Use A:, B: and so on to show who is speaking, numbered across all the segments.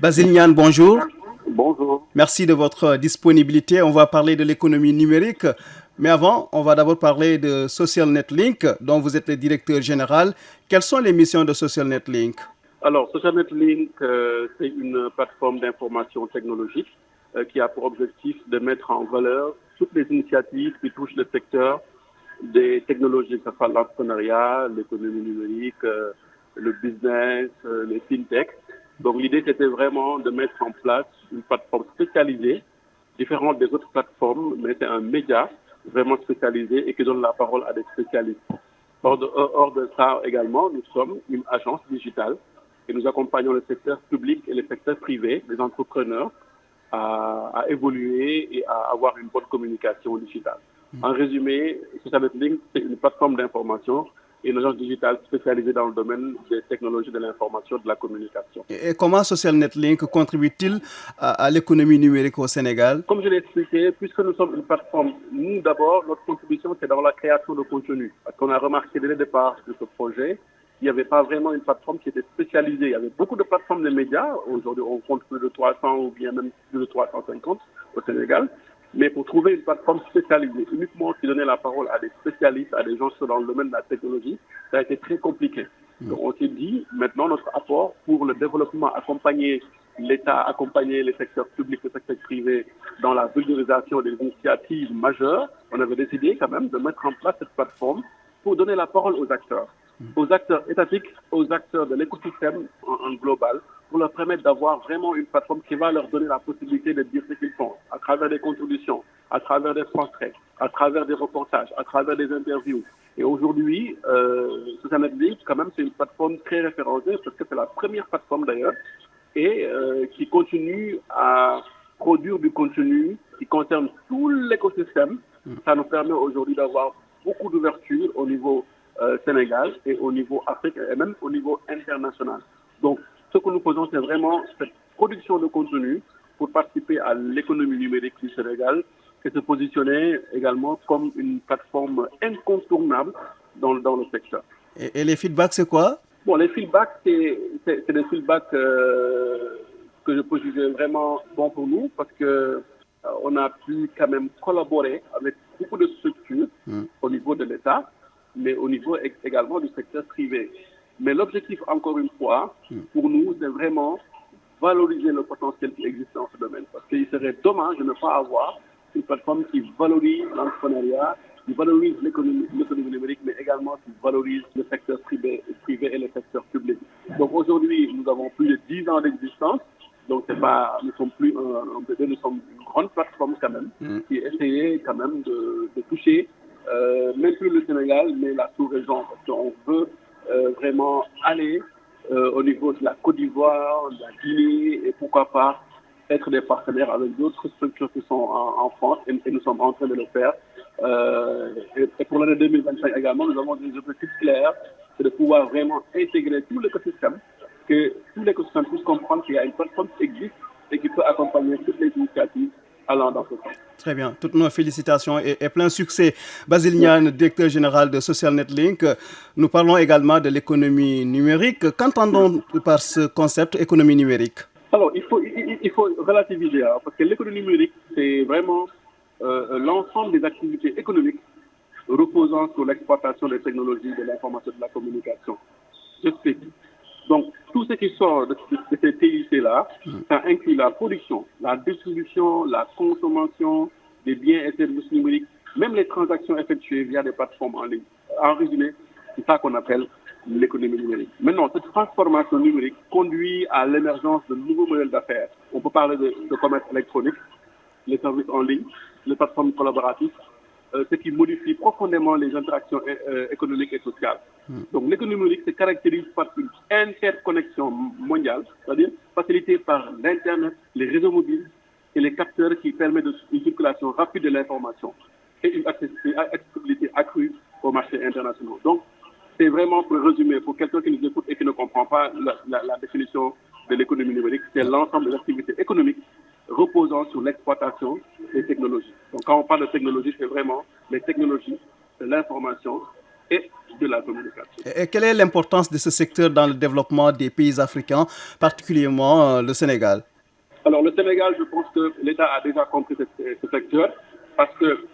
A: Basile Niane, bonjour.
B: Bonjour.
A: Merci de votre disponibilité. On va parler de l'économie numérique. Mais avant, on va d'abord parler de SocialNet Link, dont vous êtes le directeur général. Quelles sont les missions de SocialNet Link?
B: Alors, SocialNet Link, c'est une plateforme d'information technologique qui a pour objectif de mettre en valeur toutes les initiatives qui touchent le secteur des technologies, que ce soit l'entrepreneuriat, l'économie numérique, le business, les fintechs. Donc, l'idée, c'était vraiment de mettre en place une plateforme spécialisée, différente des autres plateformes, mais c'est un média vraiment spécialisé et qui donne la parole à des spécialistes. Hors de ça également, nous sommes une agence digitale et nous accompagnons le secteur public et le secteur privé, les entrepreneurs, à évoluer et à avoir une bonne communication digitale. En résumé, SocialNet Link, c'est une plateforme d'information et une agence digitale spécialisée dans le domaine des technologies de l'information et de la communication.
A: Et comment SocialNet Link contribue-t-il à l'économie numérique au Sénégal?
B: Comme je l'ai expliqué, puisque nous sommes une plateforme, nous d'abord, notre contribution, c'est dans la création de contenu. Parce qu'on a remarqué dès le départ de ce projet, il n'y avait pas vraiment une plateforme qui était spécialisée. Il y avait beaucoup de plateformes de médias. Aujourd'hui, on compte plus de 300 ou bien même plus de 350 au Sénégal. Mais pour trouver une plateforme spécialisée, uniquement qui donnait la parole à des spécialistes, à des gens qui sont dans le domaine de la technologie, ça a été très compliqué. Donc on s'est dit, maintenant notre apport pour le développement, accompagner l'État, accompagner les secteurs publics, le secteur privé dans la vulgarisation des initiatives majeures, on avait décidé quand même de mettre en place cette plateforme pour donner la parole aux acteurs étatiques, aux acteurs de l'écosystème en global, pour leur permettre d'avoir vraiment une plateforme qui va leur donner la possibilité de dire ce qu'ils font, à travers des contributions, à travers des portraits, à travers des reportages, à travers des interviews. Et aujourd'hui, SocialNet Link, quand même, c'est une plateforme très référencée, parce que c'est la première plateforme d'ailleurs, et qui continue à produire du contenu qui concerne tout l'écosystème. Ça nous permet aujourd'hui d'avoir beaucoup d'ouverture au niveau Sénégal et au niveau Afrique et même au niveau international. Donc, ce que nous faisons, c'est vraiment cette production de contenu pour participer à l'économie numérique du Sénégal et se positionner également comme une plateforme incontournable dans le secteur.
A: Et les feedbacks, c'est quoi?
B: Bon, les feedbacks, c'est des feedbacks que je peux juger vraiment bons pour nous parce que on a pu quand même collaborer avec beaucoup de structures au niveau de l'État, mais au niveau également du secteur privé. Mais l'objectif, encore une fois, pour nous, c'est vraiment valoriser le potentiel qui existe dans ce domaine. Parce qu'il serait dommage de ne pas avoir une plateforme qui valorise l'entrepreneuriat, qui valorise l'économie numérique, mais également qui valorise le secteur privé et le secteur public. Donc aujourd'hui, nous avons plus de 10 ans d'existence. Donc nous sommes nous sommes une grande plateforme quand même, qui essayait quand même de toucher même plus le Sénégal, mais la sous-région. Parce qu'on veut vraiment aller au niveau de la Côte d'Ivoire, de la Guinée, et pourquoi pas être des partenaires avec d'autres structures qui sont en France, et nous sommes en train de le faire. Et pour l'année 2025 également, nous avons des objectifs clairs, c'est de pouvoir vraiment intégrer tout l'écosystème, que tout l'écosystème puisse comprendre qu'il y a une plateforme qui existe et qui peut accompagner toutes les initiatives allant dans ce sens.
A: Très bien. Toutes nos félicitations et plein succès. Basile Niane, directeur général de SocialNet Link. Nous parlons également de l'économie numérique. Qu'entendons par ce concept économie numérique?
B: Alors, il faut relativiser, hein, parce que l'économie numérique, c'est vraiment l'ensemble des activités économiques reposant sur l'exploitation des technologies de l'information et de la communication. J'explique. Donc, tout ce qui sort de ces TIC-là, ça inclut la production, la distribution, la consommation des biens et services numériques, même les transactions effectuées via des plateformes en ligne. En résumé, c'est ça qu'on appelle l'économie numérique. Maintenant, cette transformation numérique conduit à l'émergence de nouveaux modèles d'affaires. On peut parler de commerce électronique, les services en ligne, les plateformes collaboratives, ce qui modifie profondément les interactions économiques et sociales. Donc l'économie numérique se caractérise par une interconnexion mondiale, c'est-à-dire facilitée par l'Internet, les réseaux mobiles et les capteurs qui permettent une circulation rapide de l'information et une accessibilité accrue aux marchés internationaux. Donc, c'est vraiment, pour résumer, pour quelqu'un qui nous écoute et qui ne comprend pas la définition de l'économie numérique, c'est l'ensemble des activités économiques reposant sur l'exploitation des technologies. Donc quand on parle de technologie, c'est vraiment les technologies de l'information et de la communication.
A: Et quelle est l'importance de ce secteur dans le développement des pays africains, particulièrement le Sénégal?
B: Alors le Sénégal, je pense que l'État a déjà compris ce secteur parce que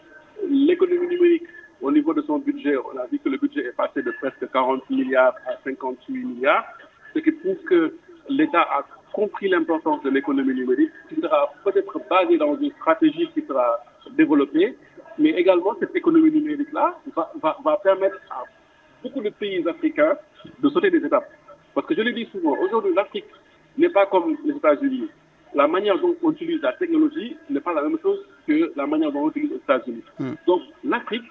B: l'économie numérique, au niveau de son budget, on a vu que le budget est passé de presque 40 milliards à 58 milliards, ce qui prouve que l'État a compris l'importance de l'économie numérique, qui sera peut-être basée dans une stratégie qui sera développée, mais également cette économie numérique-là va permettre à beaucoup de pays africains de sauter des étapes. Parce que je le dis souvent, aujourd'hui l'Afrique n'est pas comme les États-Unis. La manière dont on utilise la technologie n'est pas la même chose que la manière dont on utilise les États-Unis. Donc l'Afrique,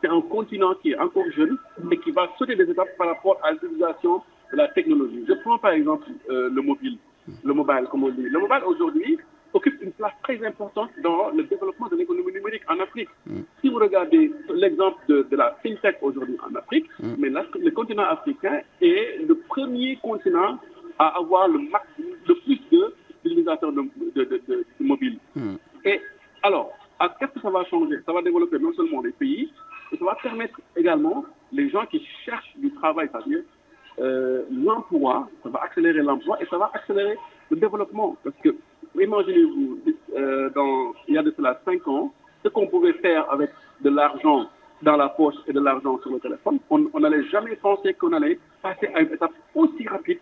B: c'est un continent qui est encore jeune et qui va sauter des étapes par rapport à l'utilisation de la technologie. Je prends par exemple le mobile, comme on dit. Le mobile aujourd'hui occupe une place très importante dans le développement de l'économie numérique en Afrique. Si vous regardez l'exemple de la FinTech aujourd'hui en Afrique, mais le continent africain est le premier continent à avoir le plus d'utilisateurs de mobile. Et alors, qu'est-ce que ça va changer? Ça va développer non seulement les pays, mais ça va permettre également les gens qui cherchent du travail, c'est-à-dire l'emploi, ça va accélérer l'emploi et ça va accélérer le développement. Parce que, imaginez-vous, il y a de cela 5 ans, ce qu'on pouvait faire avec de l'argent dans la poche et de l'argent sur le téléphone, on n'allait jamais penser qu'on allait passer à une étape aussi rapide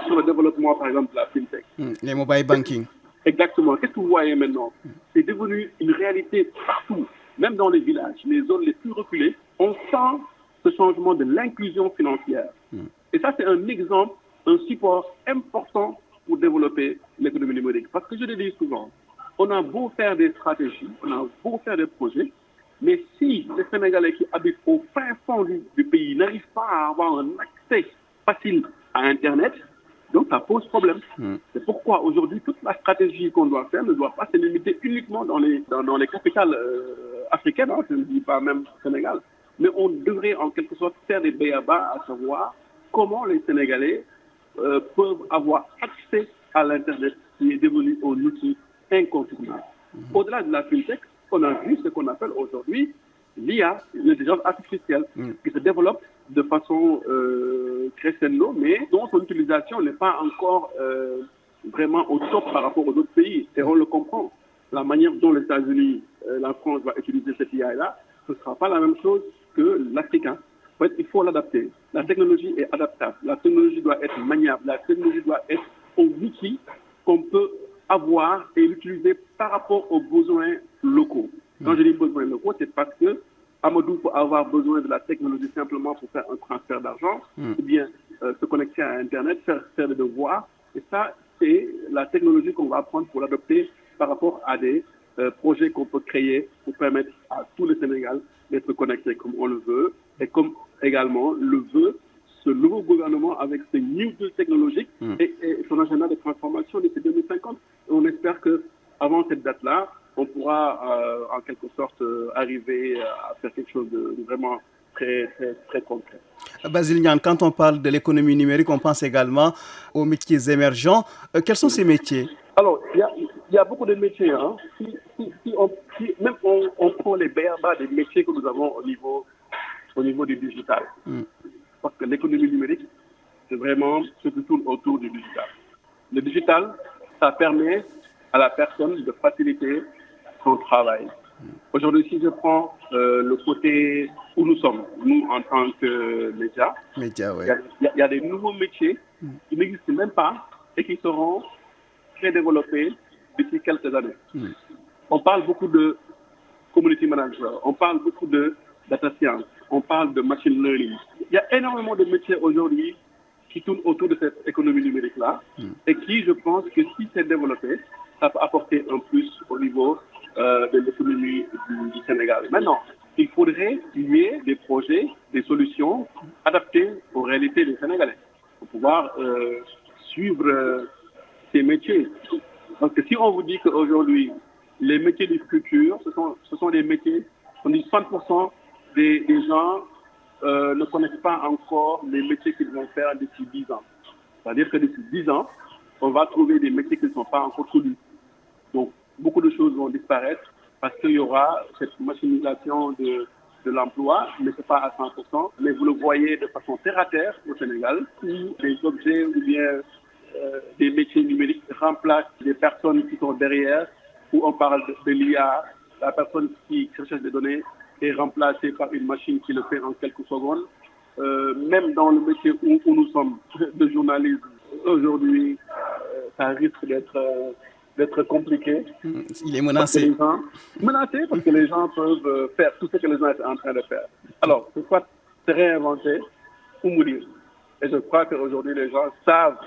B: sur le développement, par exemple, de la FinTech.
A: Les mobile banking.
B: Exactement. Qu'est-ce que vous voyez maintenant? C'est devenu une réalité partout, même dans les villages, les zones les plus reculées. On sent ce changement de l'inclusion financière. Et ça, c'est un exemple, un support important pour développer l'économie numérique. Parce que je le dis souvent, on a beau faire des stratégies, on a beau faire des projets, mais si les Sénégalais qui habitent au fin fond du pays n'arrivent pas à avoir un accès facile à Internet, donc ça pose problème. C'est pourquoi aujourd'hui, toute la stratégie qu'on doit faire ne doit pas se limiter uniquement dans les capitales africaines, je ne dis pas même Sénégal, mais on devrait en quelque sorte faire des b.a.-ba, à savoir comment les Sénégalais peuvent avoir accès à l'Internet qui est devenu un outil incontournable. Au-delà de la FinTech, on a vu ce qu'on appelle aujourd'hui l'IA, l'intelligence artificielle, qui se développe de façon crescendo, mais dont son utilisation n'est pas encore vraiment au top par rapport aux autres pays. Et on le comprend. La manière dont les États-Unis, la France va utiliser cette IA-là, ce ne sera pas la même chose que l'Africain. En fait, il faut l'adapter. La technologie est adaptable. La technologie doit être maniable. La technologie doit être un outil qu'on peut avoir et l'utiliser par rapport aux besoins locaux. Quand je dis besoins locaux, c'est parce que Amadou peut avoir besoin de la technologie simplement pour faire un transfert d'argent, ou bien se connecter à Internet, faire des devoirs. Et ça, c'est la technologie qu'on va apprendre pour l'adopter par rapport à des projets qu'on peut créer pour permettre à tout le Sénégal d'être connecté comme on le veut et comme également le veut ce nouveau gouvernement avec ses new deals technologiques et son agenda de transformation d'ici 2050. On espère qu'avant cette date-là, on pourra en quelque sorte arriver à faire quelque chose de vraiment très, très, très concret.
A: Basile Niane, quand on parle de l'économie numérique, on pense également aux métiers émergents. Quels sont ces métiers?
B: Alors, il y a beaucoup de métiers. Hein. Même on prend les b.a.-ba des métiers que nous avons au niveau du digital. Parce que l'économie numérique, c'est vraiment ce qui tourne autour du digital. Le digital, ça permet à la personne de faciliter son travail. Aujourd'hui, si je prends le côté où nous sommes, nous en tant que médias,
A: ouais.
B: il y a des nouveaux métiers qui n'existent même pas et qui seront très développés d'ici quelques années. On parle beaucoup de community manager, on parle beaucoup de data science, on parle de machine learning. Il y a énormément de métiers aujourd'hui qui tournent autour de cette économie numérique-là et qui, je pense que si c'est développé, ça peut apporter un plus au niveau de l'économie du Sénégal. Maintenant, il faudrait qu'il y ait des projets, des solutions adaptées aux réalités des Sénégalais pour pouvoir suivre ces métiers. Parce que si on vous dit qu'aujourd'hui, les métiers du futur, ce sont des métiers, on dit 60% des gens ne connaissent pas encore les métiers qu'ils vont faire d'ici 10 ans. C'est-à-dire que d'ici 10 ans, on va trouver des métiers qui ne sont pas encore connus. Donc, beaucoup de choses vont disparaître parce qu'il y aura cette machinisation de l'emploi, mais ce n'est pas à 100%. Mais vous le voyez de façon terre à terre au Sénégal, où des objets ou bien des métiers numériques remplacent des personnes qui sont derrière, où on parle de l'IA, la personne qui recherche des données est remplacée par une machine qui le fait en quelques secondes. Même dans le métier où nous sommes, de journalisme, aujourd'hui, ça risque d'être compliqué.
A: Il est menacé.
B: Parce que les gens peuvent faire tout ce que les gens sont en train de faire. Alors, c'est soit se réinventer ou mourir. Et je crois qu'aujourd'hui, les gens savent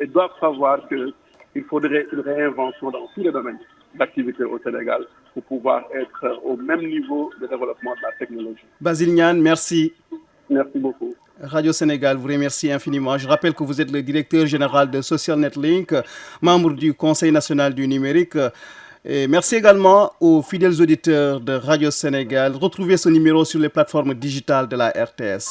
B: et doivent savoir qu'il faudrait une réinvention dans tous les domaines d'activité au Sénégal pour pouvoir être au même niveau de développement de la technologie.
A: Basile Niane, merci.
B: Merci beaucoup.
A: Radio Sénégal vous remercie infiniment. Je rappelle que vous êtes le directeur général de SocialNet Link, membre du Conseil national du numérique. Et merci également aux fidèles auditeurs de Radio Sénégal. Retrouvez ce numéro sur les plateformes digitales de la RTS.